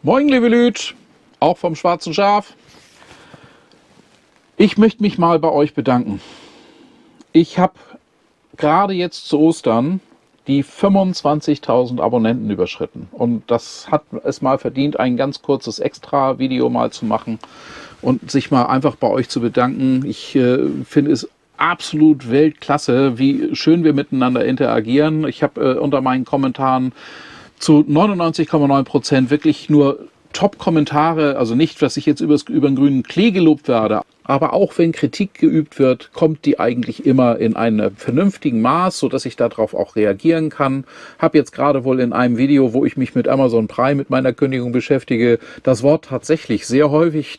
Moin liebe Lüt, auch vom Schwarzen Schaf. Ich möchte mich mal bei euch bedanken. Ich habe gerade jetzt zu Ostern die 25.000 Abonnenten überschritten. Und das hat es mal verdient, ein ganz kurzes Extra-Video mal zu machen und sich mal einfach bei euch zu bedanken. Ich finde es absolut Weltklasse, wie schön wir miteinander interagieren. Ich habe unter meinen Kommentaren zu 99,9% wirklich nur Top-Kommentare, also nicht, dass ich jetzt über den grünen Klee gelobt werde, aber auch wenn Kritik geübt wird, kommt die eigentlich immer in einem vernünftigen Maß, sodass ich darauf auch reagieren kann. Habe jetzt gerade wohl in einem Video, wo ich mich mit Amazon Prime, mit meiner Kündigung beschäftige, das Wort tatsächlich sehr häufig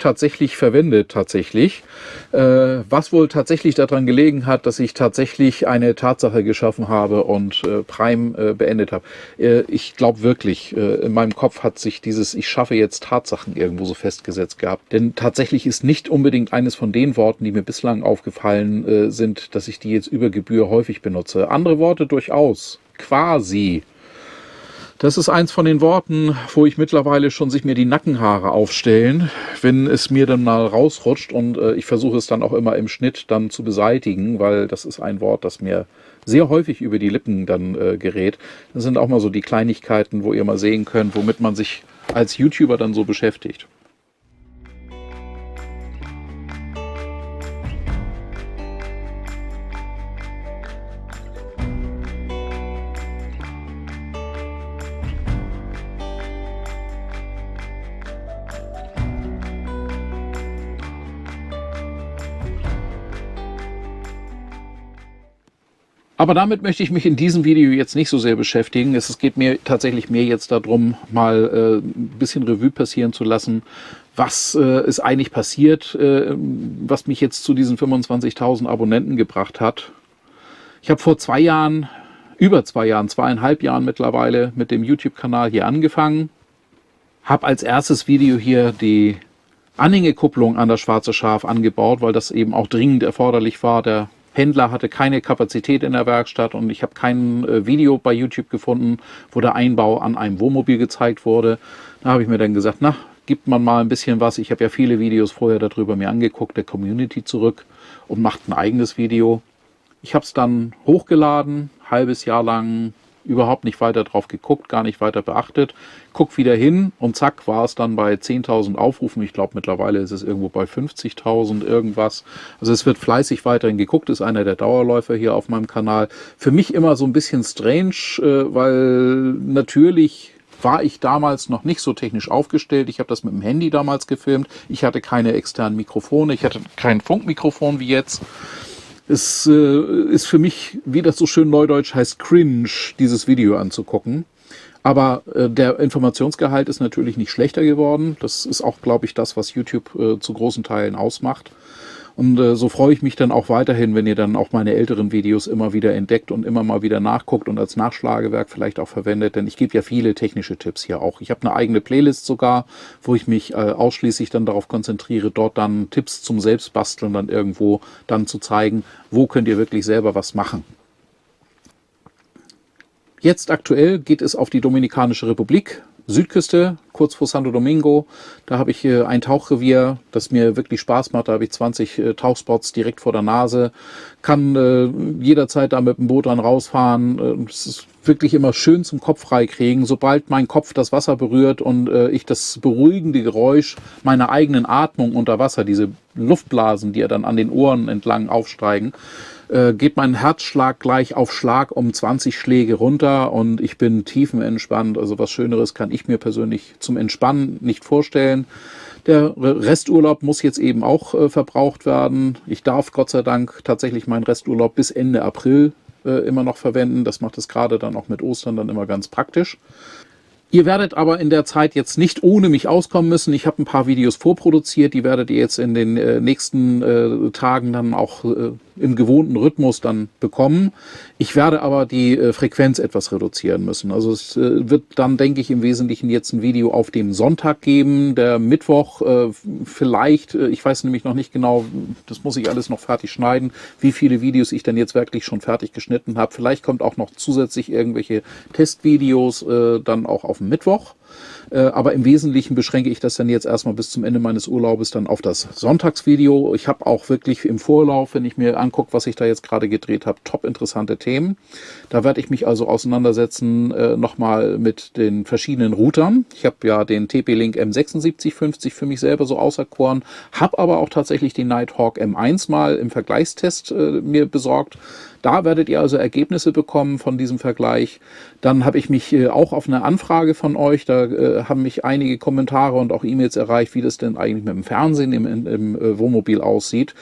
verwendet, was wohl tatsächlich daran gelegen hat, dass ich tatsächlich eine Tatsache geschaffen habe und Prime beendet habe. Ich glaube wirklich, in meinem Kopf hat sich dieses "Ich schaffe jetzt Tatsachen" irgendwo so festgesetzt gehabt. Denn tatsächlich ist nicht unbedingt eines von den Worten, die mir bislang aufgefallen sind, dass ich die jetzt über Gebühr häufig benutze. Andere Worte durchaus. Quasi. Das ist eins von den Worten, wo ich mittlerweile schon sich mir die Nackenhaare aufstellen, wenn es mir dann mal rausrutscht, und ich versuche es dann auch immer im Schnitt dann zu beseitigen, weil das ist ein Wort, das mir sehr häufig über die Lippen dann gerät. Das sind auch mal so die Kleinigkeiten, wo ihr mal sehen könnt, womit man sich als YouTuber dann so beschäftigt. Aber damit möchte ich mich in diesem Video jetzt nicht so sehr beschäftigen. Es geht mir tatsächlich mehr jetzt darum, mal ein bisschen Revue passieren zu lassen, was ist eigentlich passiert, was mich jetzt zu diesen 25.000 Abonnenten gebracht hat. Ich habe vor 2 Jahren, über 2 Jahren, 2,5 Jahren mittlerweile mit dem YouTube-Kanal hier angefangen. Habe als erstes Video hier die Anhängekupplung an das Schwarze Schaf angebaut, weil das eben auch dringend erforderlich war. Der Händler hatte keine Kapazität in der Werkstatt und ich habe kein Video bei YouTube gefunden, wo der Einbau an einem Wohnmobil gezeigt wurde. Da habe ich mir dann gesagt, na, gibt man mal ein bisschen was. Ich habe ja viele Videos vorher darüber mir angeguckt, der Community zurück, und macht ein eigenes Video. Ich habe es dann hochgeladen, halbes Jahr lang überhaupt nicht weiter drauf geguckt, gar nicht weiter beachtet. Guck wieder hin und zack, war es dann bei 10.000 Aufrufen. Ich glaube, mittlerweile ist es irgendwo bei 50.000 irgendwas. Also es wird fleißig weiterhin geguckt, ist einer der Dauerläufer hier auf meinem Kanal. Für mich immer so ein bisschen strange, weil natürlich war ich damals noch nicht so technisch aufgestellt. Ich habe das mit dem Handy damals gefilmt. Ich hatte keine externen Mikrofone. Ich hatte kein Funkmikrofon wie jetzt. Es ist für mich, wie das so schön neudeutsch heißt, cringe, dieses Video anzugucken. Aber der Informationsgehalt ist natürlich nicht schlechter geworden. Das ist auch, glaube ich, das, was YouTube zu großen Teilen ausmacht. Und so freue ich mich dann auch weiterhin, wenn ihr dann auch meine älteren Videos immer wieder entdeckt und immer mal wieder nachguckt und als Nachschlagewerk vielleicht auch verwendet. Denn ich gebe ja viele technische Tipps hier auch. Ich habe eine eigene Playlist sogar, wo ich mich ausschließlich dann darauf konzentriere, dort dann Tipps zum Selbstbasteln dann irgendwo dann zu zeigen, wo könnt ihr wirklich selber was machen. Jetzt aktuell geht es auf die Dominikanische Republik, Südküste, kurz vor Santo Domingo. Da habe ich ein Tauchrevier, das mir wirklich Spaß macht. Da habe ich 20 Tauchspots direkt vor der Nase. Kann jederzeit da mit dem Boot dann rausfahren. Es ist wirklich immer schön zum Kopf frei kriegen. Sobald mein Kopf das Wasser berührt und ich das beruhigende Geräusch meiner eigenen Atmung unter Wasser, diese Luftblasen, die ja dann an den Ohren entlang aufsteigen, geht mein Herzschlag gleich auf Schlag um 20 Schläge runter und ich bin tiefenentspannt. Also was Schöneres kann ich mir persönlich zum Entspannen nicht vorstellen. Der Resturlaub muss jetzt eben auch verbraucht werden. Ich darf Gott sei Dank tatsächlich meinen Resturlaub bis Ende April immer noch verwenden. Das macht es gerade dann auch mit Ostern dann immer ganz praktisch. Ihr werdet aber in der Zeit jetzt nicht ohne mich auskommen müssen. Ich habe ein paar Videos vorproduziert, die werdet ihr jetzt in den nächsten Tagen dann auch im gewohnten Rhythmus dann bekommen. Ich werde aber die Frequenz etwas reduzieren müssen. Also es wird dann, denke ich, im Wesentlichen jetzt ein Video auf dem Sonntag geben. Der Mittwoch vielleicht, ich weiß nämlich noch nicht genau, das muss ich alles noch fertig schneiden, wie viele Videos ich dann jetzt wirklich schon fertig geschnitten habe. Vielleicht kommt auch noch zusätzlich irgendwelche Testvideos dann auch auf dem Mittwoch. Aber im Wesentlichen beschränke ich das dann jetzt erstmal bis zum Ende meines Urlaubes dann auf das Sonntagsvideo. Ich habe auch wirklich im Vorlauf, wenn ich mir angucke, was ich da jetzt gerade gedreht habe, top interessante Themen. Da werde ich mich also auseinandersetzen nochmal mit den verschiedenen Routern. Ich habe ja den TP-Link M7650 für mich selber so auserkoren, habe aber auch tatsächlich den Nighthawk M1 mal im Vergleichstest mir besorgt. Da werdet ihr also Ergebnisse bekommen von diesem Vergleich. Dann habe ich mich auch auf eine Anfrage von euch, da haben mich einige Kommentare und auch E-Mails erreicht, wie das denn eigentlich mit dem Fernsehen im Wohnmobil aussieht.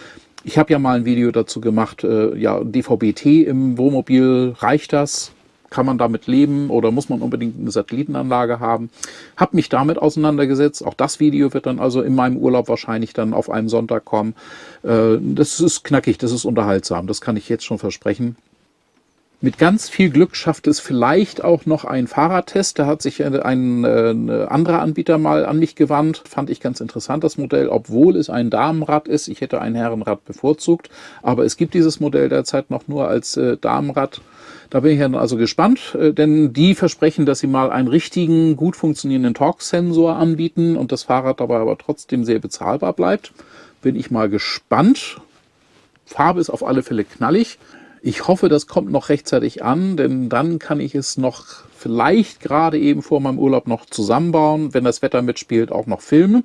Ich habe ja mal ein Video dazu gemacht, ja, DVB-T im Wohnmobil, reicht das? Kann man damit leben oder muss man unbedingt eine Satellitenanlage haben? Habe mich damit auseinandergesetzt. Auch das Video wird dann also in meinem Urlaub wahrscheinlich dann auf einem Sonntag kommen. Das ist knackig, das ist unterhaltsam, das kann ich jetzt schon versprechen. Mit ganz viel Glück schafft es vielleicht auch noch ein Fahrradtest. Da hat sich ein anderer Anbieter mal an mich gewandt. Fand ich ganz interessant, das Modell, obwohl es ein Damenrad ist. Ich hätte ein Herrenrad bevorzugt, aber es gibt dieses Modell derzeit noch nur als Damenrad. Da bin ich dann also gespannt, denn die versprechen, dass sie mal einen richtigen, gut funktionierenden Torque-Sensor anbieten und das Fahrrad dabei aber trotzdem sehr bezahlbar bleibt. Bin ich mal gespannt. Farbe ist auf alle Fälle knallig. Ich hoffe, das kommt noch rechtzeitig an, denn dann kann ich es noch vielleicht gerade eben vor meinem Urlaub noch zusammenbauen, wenn das Wetter mitspielt, auch noch filmen.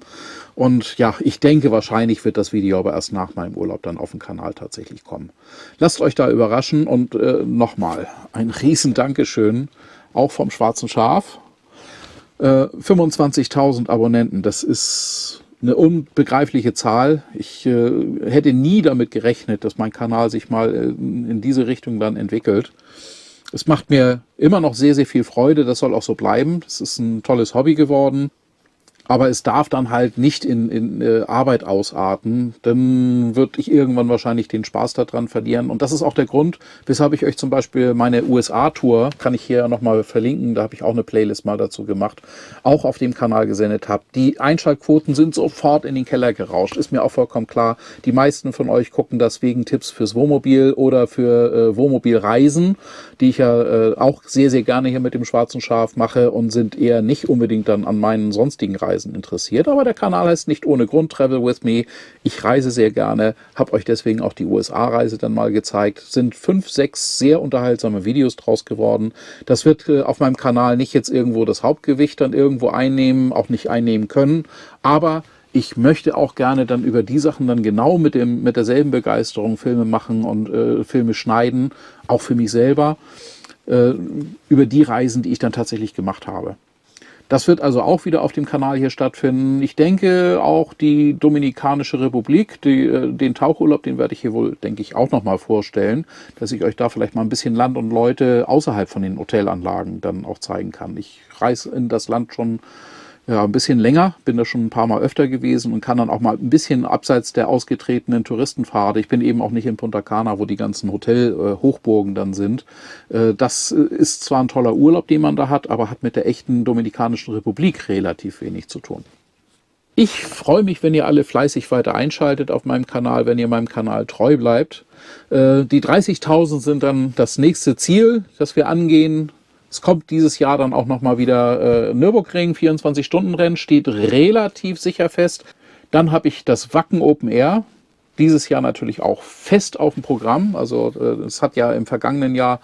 Und ja, ich denke, wahrscheinlich wird das Video aber erst nach meinem Urlaub dann auf dem Kanal tatsächlich kommen. Lasst euch da überraschen und nochmal ein riesen Dankeschön, auch vom Schwarzen Schaf. 25.000 Abonnenten, das ist eine unbegreifliche Zahl. Ich hätte nie damit gerechnet, dass mein Kanal sich mal in diese Richtung dann entwickelt. Es macht mir immer noch sehr, sehr viel Freude. Das soll auch so bleiben. Das ist ein tolles Hobby geworden. Aber es darf dann halt nicht in Arbeit ausarten, dann würde ich irgendwann wahrscheinlich den Spaß daran verlieren. Und das ist auch der Grund, weshalb ich euch zum Beispiel meine USA-Tour, kann ich hier nochmal verlinken, da habe ich auch eine Playlist mal dazu gemacht, auch auf dem Kanal gesendet habe. Die Einschaltquoten sind sofort in den Keller gerauscht, ist mir auch vollkommen klar. Die meisten von euch gucken das wegen Tipps fürs Wohnmobil oder für Wohnmobilreisen, die ich ja auch sehr, sehr gerne hier mit dem Schwarzen Schaf mache und sind eher nicht unbedingt dann an meinen sonstigen Reisen interessiert, aber der Kanal heißt nicht ohne Grund Travel with Me. Ich reise sehr gerne, habe euch deswegen auch die USA-Reise dann mal gezeigt. Sind 5, 6 sehr unterhaltsame Videos draus geworden. Das wird auf meinem Kanal nicht jetzt irgendwo das Hauptgewicht dann irgendwo einnehmen, auch nicht einnehmen können, aber ich möchte auch gerne dann über die Sachen dann genau mit derselben Begeisterung Filme machen und Filme schneiden, auch für mich selber, über die Reisen, die ich dann tatsächlich gemacht habe. Das wird also auch wieder auf dem Kanal hier stattfinden. Ich denke auch die Dominikanische Republik, den Tauchurlaub, den werde ich hier wohl, denke ich, auch nochmal vorstellen, dass ich euch da vielleicht mal ein bisschen Land und Leute außerhalb von den Hotelanlagen dann auch zeigen kann. Ich reise in das Land schon ja, ein bisschen länger, bin da schon ein paar Mal öfter gewesen und kann dann auch mal ein bisschen abseits der ausgetretenen Touristenpfade. Ich bin eben auch nicht in Punta Cana, wo die ganzen Hotel-Hochburgen dann sind. Das ist zwar ein toller Urlaub, den man da hat, aber hat mit der echten Dominikanischen Republik relativ wenig zu tun. Ich freue mich, wenn ihr alle fleißig weiter einschaltet auf meinem Kanal, wenn ihr meinem Kanal treu bleibt. Die 30.000 sind dann das nächste Ziel, das wir angehen. Es kommt dieses Jahr dann auch nochmal wieder Nürburgring, 24-Stunden-Rennen, steht relativ sicher fest. Dann habe ich das Wacken Open Air, dieses Jahr natürlich auch fest auf dem Programm. Also es hat ja im vergangenen Jahr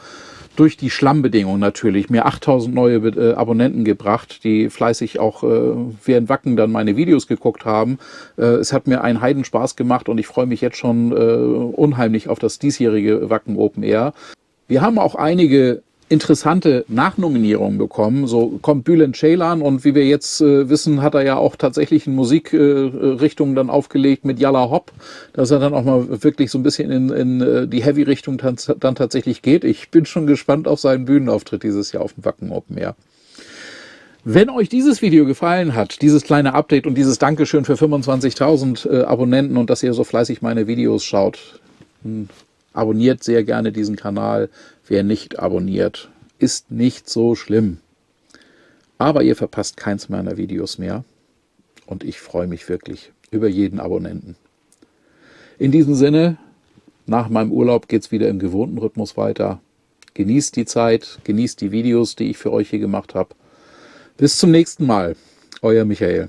durch die Schlammbedingungen natürlich mir 8.000 neue Abonnenten gebracht, die fleißig auch während Wacken dann meine Videos geguckt haben. Es hat mir einen Heidenspaß gemacht und ich freue mich jetzt schon unheimlich auf das diesjährige Wacken Open Air. Wir haben auch einige interessante Nachnominierungen bekommen. So kommt Bülent Ceylan und wie wir jetzt wissen, hat er ja auch tatsächlich eine Musikrichtung dann aufgelegt mit Yalla Hop, dass er dann auch mal wirklich so ein bisschen in die Heavy-Richtung dann tatsächlich geht. Ich bin schon gespannt auf seinen Bühnenauftritt dieses Jahr auf dem Wacken Open Air. Wenn euch dieses Video gefallen hat, dieses kleine Update und dieses Dankeschön für 25.000 Abonnenten und dass ihr so fleißig meine Videos schaut, abonniert sehr gerne diesen Kanal. Wer nicht abonniert, ist nicht so schlimm. Aber ihr verpasst keins meiner Videos mehr. Und ich freue mich wirklich über jeden Abonnenten. In diesem Sinne, nach meinem Urlaub geht es wieder im gewohnten Rhythmus weiter. Genießt die Zeit, genießt die Videos, die ich für euch hier gemacht habe. Bis zum nächsten Mal. Euer Michael.